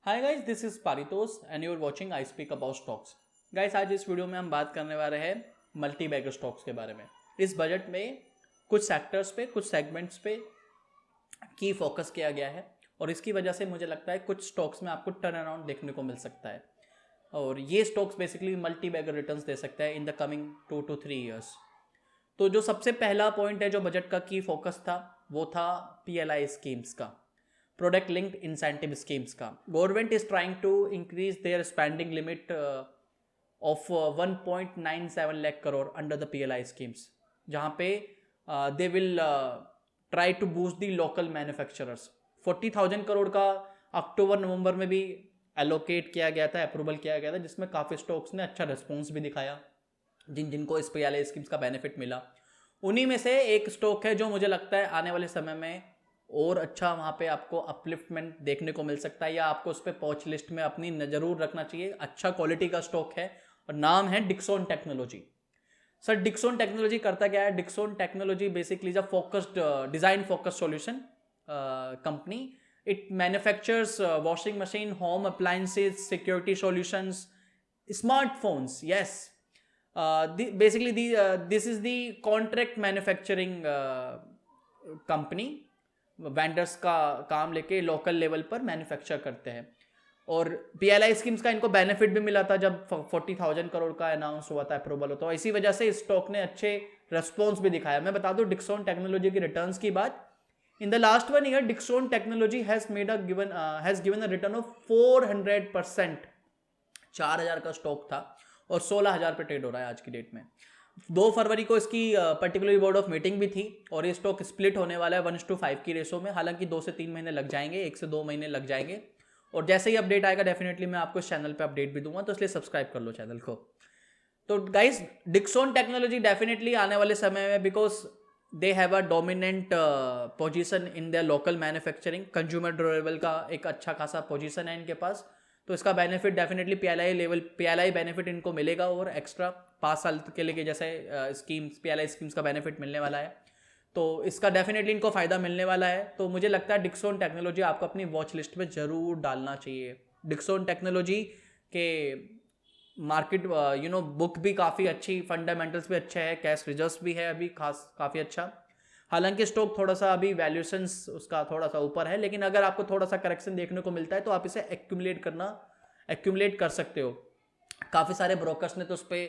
Hi guys, this is Paritosh and you are watching I speak about stocks. Guys, आज इस video में हम बात करने वाले हैं मल्टी बैगर स्टॉक्स के बारे में। इस बजट में कुछ सेक्टर्स पे, कुछ सेगमेंट्स पे की फोकस किया गया है और इसकी वजह से मुझे लगता है कुछ स्टॉक्स में आपको टर्न अराउंड देखने को मिल सकता है और ये stocks basically multi bagger returns दे सकता है in the coming 2 to 3 years. तो जो सबसे पहला पॉइंट है जो बजट का की फोकस था वो था PLI स्कीम्स का, प्रोडक्ट लिंक्ड इंसेंटिव स्कीम्स का। Government is trying to increase their spending limit of 1.97 lakh crore under the PLI schemes, जहाँ पे they will try to boost the local manufacturers. 40,000 crore का अक्टूबर नवंबर में भी एलोकेट किया गया था, अप्रूवल किया गया था, जिसमें काफ़ी स्टॉक्स ने अच्छा रिस्पॉन्स भी दिखाया जिनको इस PLI स्कीम्स का बेनिफिट मिला। उन्हीं में से एक स्टॉक है जो मुझे लगता है आने वाले समय में और अच्छा वहाँ पे आपको अपलिफ्टमेंट देखने को मिल सकता है या आपको उस पर पॉच लिस्ट में अपनी जरूर रखना चाहिए। अच्छा क्वालिटी का स्टॉक है और नाम है Dixon technology. Sir, Dixon technology करता क्या है? Dixon technology basically is a focused design focused solution company. It manufactures washing machine, home appliances, security solutions, smartphones. Yes, basically this is the contract manufacturing company vendors का काम लेके local level पर manufacture करते हैं। और PLI schemes का इनको benefit भी मिला था जब 40,000 करोड़ का अनाउंस हुआ था, अप्रूवल होता है। इसी वजह से स्टॉक ने अच्छे रेस्पॉन्स भी दिखाया। मैं बता दूं डिक्सॉन टेक्नोलॉजी की रिटर्न्स की बात, in the last 1 year Dixon technology has given a return of 400%। 4,000 का स्टॉक था और 16,000 पे ट्रेड हो रहा है आज की डेट में। 2 फरवरी को इसकी पर्टिकुलर बोर्ड ऑफ मीटिंग भी थी और ये स्टॉक स्प्लिट होने वाला है 1:5 की रेशो में। हालांकि 2 से 3 महीने लग जाएंगे, 1 से 2 महीने लग जाएंगे और जैसे ही अपडेट आएगा डेफिनेटली मैं आपको इस चैनल पे अपडेट भी दूंगा, तो इसलिए सब्सक्राइब कर लो चैनल को। तो गाइस, डिक्सॉन टेक्नोलॉजी डेफिनेटली आने वाले समय में, because they have a dominant position in their local manufacturing, consumer durable का एक अच्छा खासा पोजीशन है इनके पास, तो इसका बेनिफिट डेफिनेटली PLI बेनिफिट इनको मिलेगा और एक्स्ट्रा 5 साल के लिए जैसे स्कीम्स PLI स्कीम्स का बेनिफिट मिलने वाला है, तो इसका डेफिनेटली इनको फ़ायदा मिलने वाला है। तो मुझे लगता है डिक्सॉन टेक्नोलॉजी आपको अपनी वॉच लिस्ट में ज़रूर डालना चाहिए। डिक्सॉन टेक्नोलॉजी के मार्केट बुक भी काफ़ी अच्छी, फंडामेंटल्स भी अच्छे है, कैश रिजर्व्स भी है अभी खास काफ़ी अच्छा। हालांकि स्टॉक थोड़ा सा अभी वैल्यूएशंस उसका थोड़ा सा ऊपर है, लेकिन अगर आपको थोड़ा सा करेक्शन देखने को मिलता है तो आप इसे एक्यूमुलेट कर सकते हो। काफ़ी सारे ब्रोकर्स ने तो उस पर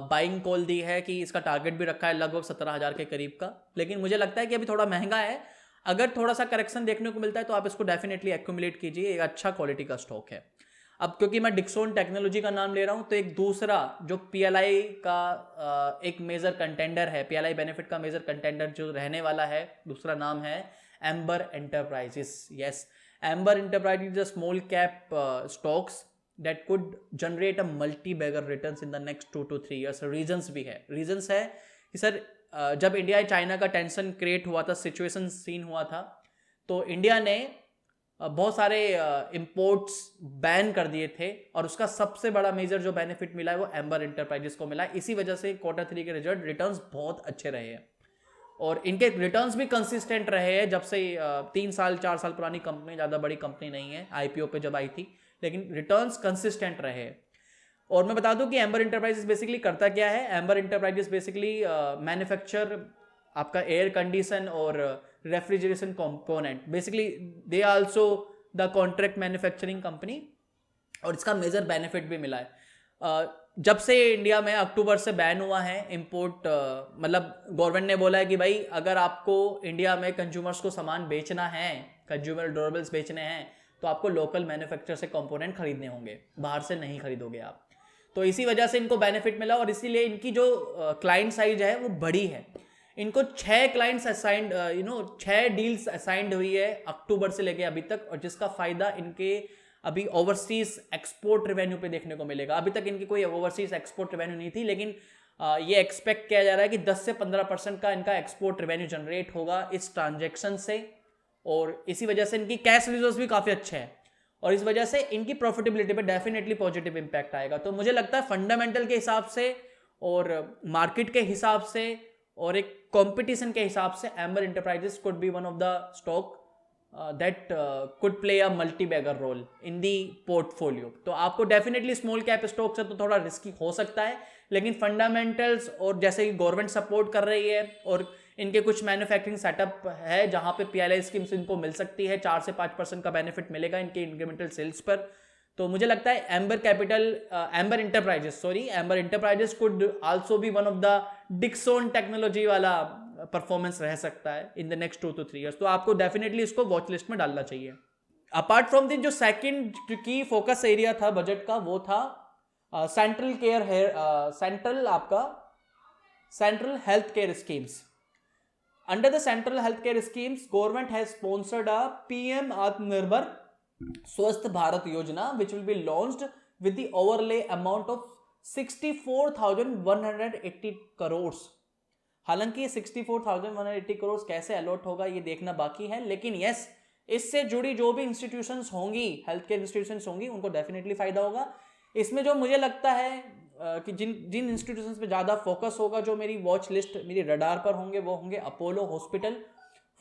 बाइंग कॉल दी है कि इसका टारगेट भी रखा है लगभग 17,000 के करीब का, लेकिन मुझे लगता है कि अभी थोड़ा महंगा है। अगर थोड़ा सा करेक्शन देखने को मिलता है तो आप इसको डेफिनेटली एक्यूमुलेट कीजिए, एक अच्छा क्वालिटी का स्टॉक है। अब क्योंकि मैं डिक्सॉन टेक्नोलॉजी का नाम ले रहा हूं तो एक दूसरा जो PLI का एक मेजर कंटेंडर है, PLI बेनिफिट का मेजर कंटेंडर जो रहने वाला है, दूसरा नाम है amber enterprises. Yes, amber enterprises a small cap stocks that could generate a multi-bagger returns in the next 2 to 3 years। Reasons भी है, रीजंस है कि सर जब इंडिया चाइना का टेंशन क्रिएट हुआ था, सिचुएशन सीन हुआ था, तो इंडिया ने बहुत सारे इंपोर्ट्स बैन कर दिए थे और उसका सबसे बड़ा मेजर जो बेनिफिट मिला है वो एम्बर एंटरप्राइजेस को मिला है। इसी वजह से Q3 के रिटर्न्स बहुत अच्छे रहे हैं और इनके रिटर्न्स भी कंसिस्टेंट रहे हैं जब से 3 साल 4 साल पुरानी कंपनी, ज़्यादा बड़ी कंपनी नहीं है, IPO पे जब आई थी, लेकिन रिटर्न्स कंसिस्टेंट रहे। और मैं बता दूं कि एम्बर एंटरप्राइजेस बेसिकली करता क्या है। एम्बर एंटरप्राइजेस बेसिकली मैन्युफैक्चर आपका एयर कंडीशन और refrigeration component, basically they also the contract manufacturing company, और इसका मेजर बेनिफिट भी मिला है। जब से इंडिया में अक्टूबर से बैन हुआ है इंपोर्ट, मतलब गवर्नमेंट ने बोला है कि भाई अगर आपको इंडिया में कंज्यूमर्स को सामान बेचना है, कंज्यूमर ड्यूरेबल्स बेचने हैं, तो आपको लोकल मैन्युफैक्चर से कंपोनेंट खरीदने होंगे, बाहर से नहीं खरीदोगे आप। तो इसी वजह से इनको बेनिफिट मिला और इसीलिए इनकी जो क्लाइंट साइज है वो बड़ी है। इनको 6 क्लाइंट्स असाइंड 6 डील्स असाइंड हुई है अक्टूबर से लेके अभी तक, और जिसका फायदा इनके अभी ओवरसीज एक्सपोर्ट रेवेन्यू पे देखने को मिलेगा। अभी तक इनकी कोई ओवरसीज एक्सपोर्ट रेवेन्यू नहीं थी, लेकिन ये एक्सपेक्ट किया जा रहा है कि 10 से 15% का इनका एक्सपोर्ट रेवेन्यू जनरेट होगा इस ट्रांजेक्शन से, और इसी वजह से इनकी कैश रिजर्व्स भी काफ़ी अच्छे हैं और इस वजह से इनकी प्रॉफिटेबिलिटी पे डेफिनेटली पॉजिटिव इंपैक्ट आएगा। तो मुझे लगता है फंडामेंटल के हिसाब से और मार्केट के हिसाब से और एक कंपटीशन के हिसाब से Amber enterprises could be one of the stock that could play a multi bagger role in the portfolio. तो आपको डेफिनेटली स्मॉल कैप स्टॉक्स है तो थोड़ा रिस्की हो सकता है, लेकिन फंडामेंटल्स और जैसे कि गवर्नमेंट सपोर्ट कर रही है और इनके कुछ मैन्युफैक्चरिंग सेटअप है जहां पे पीएलआई स्कीम्स इनको मिल सकती है, 4 से 5% का बेनिफिट मिलेगा इनके इंक्रीमेंटल सेल्स पर। तो मुझे लगता है Amber enterprises could also be one of the Dixon technology वाला परफॉर्मेंस रह सकता है in the next 2 to 3 years। तो आपको डेफिनेटली इसको वॉच लिस्ट में डालना चाहिए। अपार्ट फ्रॉम दिस, जो सेकंड की फोकस एरिया था बजट का वो था central health care schemes. Under the central healthcare schemes, government has sponsored a PM Atmanirbhar Swasth Bharat Yojana, which will be launched with the overlay amount of 64,180 crores। हालांकि 64,180 करोड़ कैसे allot होगा ये देखना बाकी है, लेकिन यस, इससे जुड़ी जो भी इंस्टीट्यूशंस होंगी, हेल्थ केयर इंस्टीट्यूशंस होंगी, उनको डेफिनेटली फायदा होगा। इसमें जो मुझे लगता है कि जिन इंस्टीट्यूशंस पे ज़्यादा फोकस होगा, जो मेरी वॉच लिस्ट, मेरी रडार पर होंगे, वो होंगे Apollo hospital,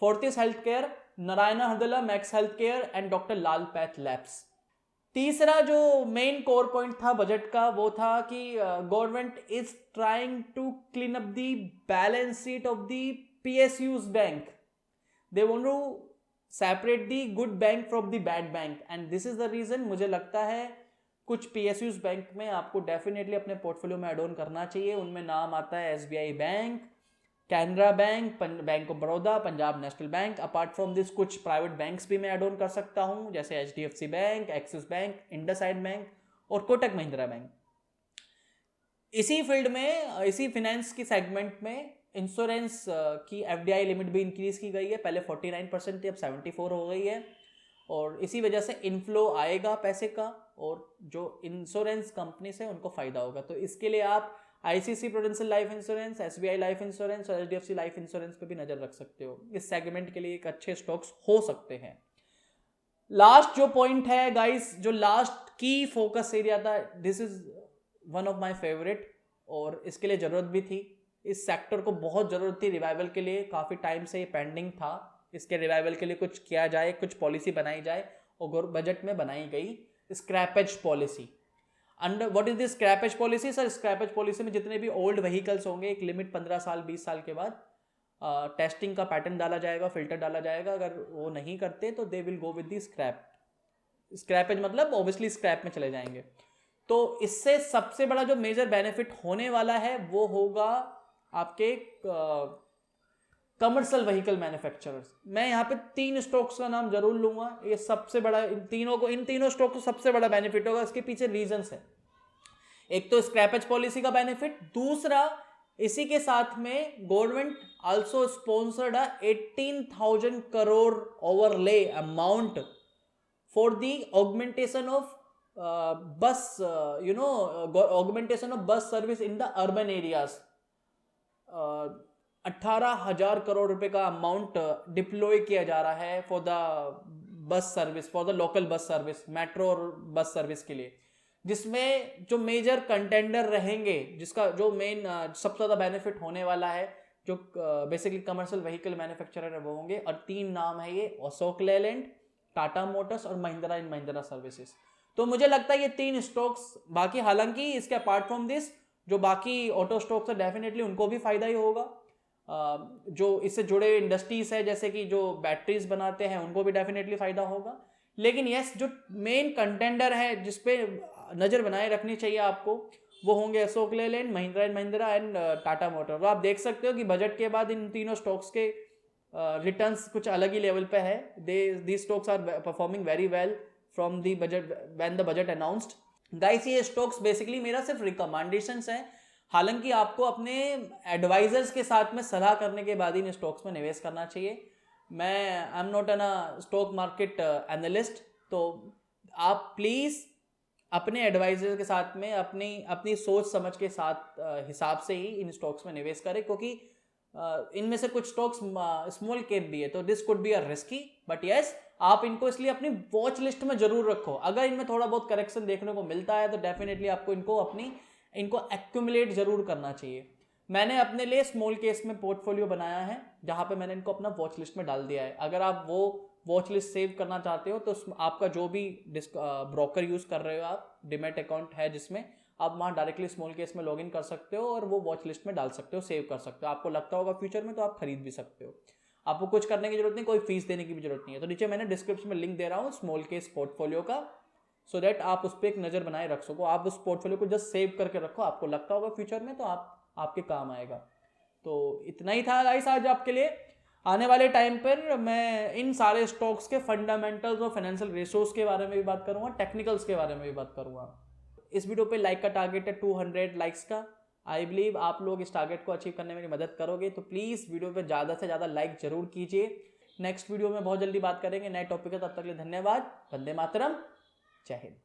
Fortis health care, Narayana Hrudayalaya, Max health care and doctor Lal path labs. तीसरा जो मेन कोर पॉइंट था बजट का वो था कि government is trying to clean up the balance sheet of the PSUs bank. They want to separate the good bank from the bad bank, and this is the reason मुझे लगता है कुछ PSUs bank में आपको definitely अपने portfolio में add on करना चाहिए। उनमें नाम आता है SBI bank, Canara bank, bank of Baroda, Punjab national bank. Apart from this कुछ प्राइवेट बैंक्स भी मैं ऐड ऑन कर सकता हूं, जैसे HDFC bank, axis bank, IndusInd bank और कोटक महिंद्रा बैंक। इसी फील्ड में, इसी फाइनेंस की सेगमेंट में इंश्योरेंस की FDI लिमिट भी इंक्रीज की गई है। पहले 49% थी, अब 74 हो गई है, और इसी वजह से इनफ्लो आएगा पैसे का, और जो इंश्योरेंस कंपनी से उनको फायदा होगा। तो इसके लिए आप ICICI prudential life insurance, SBI life insurance और HDFC लाइफ इंश्योरेंस पे भी नजर रख सकते हो। इस सेगमेंट के लिए एक अच्छे स्टॉक्स हो सकते हैं। लास्ट जो पॉइंट है गाइस, जो लास्ट की फोकस एरिया था, this is one of my favourite, और इसके लिए जरूरत भी थी। इस सेक्टर को बहुत जरूरत थी रिवाइवल के लिए, काफी टाइम से ये पेंडिंग था। इसके रिवाइवल के लिए कुछ किया जाए, कुछ पॉलिसी बनाई जाए, और बजट में बनाई गई scrappage policy. Under what is this scrappage policy? Sir, scrappage policy में जितने भी ओल्ड व्हीकल्स होंगे, एक लिमिट 15 साल 20 साल के बाद टेस्टिंग का पैटर्न डाला जाएगा, फिल्टर डाला जाएगा। अगर वो नहीं करते तो they will go with the scrap. Scrappage मतलब ऑब्वियसली स्क्रैप में चले जाएंगे। तो इससे सबसे बड़ा जो मेजर बेनिफिट होने वाला है वो होगा आपके कमर्शियल व्हीकल मैन्युफैक्चरर्स। मैं यहाँ पे 3 स्टॉक्स का नाम जरूर लूंगा। ये सबसे बड़ा, इन तीनों स्टॉक को सबसे बड़ा बेनिफिट होगा। इसके पीछे रीजंस है। एक तो स्क्रैपेज पॉलिसी का बेनिफिट, दूसरा इसी के साथ में government also sponsored 18,000 crore overlay amount for the augmentation of augmentation of bus service in the urban areas. 18,000 crore रुपए का अमाउंट डिप्लॉय किया जा रहा है for the bus service, for the local bus service, metro और बस सर्विस के लिए, जिसमें जो मेजर कंटेंडर रहेंगे, जिसका जो मेन सबसे ज़्यादा बेनिफिट होने वाला है, जो बेसिकली कमर्शियल व्हीकल मैन्युफैक्चरर है वो होंगे। और 3 नाम है ये, अशोक लेलैंड, टाटा मोटर्स और महिंद्रा एंड महिंद्रा सर्विसेज। तो मुझे लगता है ये 3 स्टॉक्स, बाकी हालांकि इसके अपार्ट फ्रॉम दिस जो बाकी ऑटो स्टॉक्स है डेफिनेटली उनको भी फायदा ही होगा। जो इससे जुड़े इंडस्ट्रीज है, जैसे कि जो बैटरीज बनाते हैं, उनको भी डेफिनेटली फायदा होगा। लेकिन यस, जो मेन कंटेंडर है जिसपे नजर बनाए रखनी चाहिए आपको, वो होंगे Ashok Leyland, Mahindra and Mahindra and Tata motor. तो आप देख सकते हो कि बजट के बाद इन तीनों स्टॉक्स के रिटर्न्स कुछ अलग ही लेवल पे है। These stocks are performing very well from the budget, when the budget announced. Guys, ये स्टॉक्स बेसिकली मेरा सिर्फ रिकमेंडेशंस है। हालांकि आपको अपने एडवाइजर्स के साथ में सलाह करने के बाद ही इन स्टॉक्स में निवेश करना चाहिए। मैं I am not an stock market analyst, तो आप प्लीज़ अपने एडवाइजर के साथ में अपनी सोच समझ के साथ हिसाब से ही इन स्टॉक्स में निवेश करें, क्योंकि इनमें से कुछ स्टॉक्स स्मॉल कैप भी है, तो this could be a risky, but yes, आप इनको इसलिए अपनी वॉच लिस्ट में जरूर रखो। अगर इनमें थोड़ा बहुत करेक्शन देखने को मिलता है तो डेफिनेटली आपको इनको एक्यूमुलेट जरूर करना चाहिए। मैंने अपने लिए स्मॉल केस में पोर्टफोलियो बनाया है, जहां पे मैंने इनको अपना वॉच लिस्ट में डाल दिया है। अगर आप वो वॉच लिस्ट सेव करना चाहते हो तो आपका जो भी ब्रोकर यूज़ कर रहे हो आप, डिमेट अकाउंट है जिसमें, आप वहाँ डायरेक्टली स्मॉल केस में लॉगिन कर सकते हो और वो वॉच लिस्ट में डाल सकते हो, सेव कर सकते हो। आपको लगता होगा फ्यूचर में तो आप खरीद भी सकते हो। आपको कुछ करने की जरूरत नहीं, कोई फीस देने की भी जरूरत नहीं है। तो नीचे मैंने डिस्क्रिप्शन में लिंक दे रहा हूँ स्मॉल केस पोर्टफोलियो का, सो दैट आप उस पर एक नज़र बनाए रख सको। आप उस पोर्टफोलियो को जस्ट सेव करके रखो, आपको लगता होगा फ्यूचर में तो आपके काम आएगा। तो इतना ही था गाइस आज आपके लिए। आने वाले टाइम पर मैं इन सारे स्टॉक्स के फंडामेंटल्स और फाइनेंशियल रेशोज के बारे में भी बात करूंगा, टेक्निकल्स के बारे में भी बात करूंगा। इस वीडियो पे लाइक का टारगेट है 200 लाइक्स का। आई बिलीव आप लोग इस टारगेट को अचीव करने में मेरी मदद करोगे, तो प्लीज़ वीडियो पे ज़्यादा से ज़्यादा लाइक जरूर कीजिए। नेक्स्ट वीडियो में बहुत जल्दी बात करेंगे नए टॉपिक है, तब तक के लिए धन्यवाद। वंदे मातरम, जय हिंद।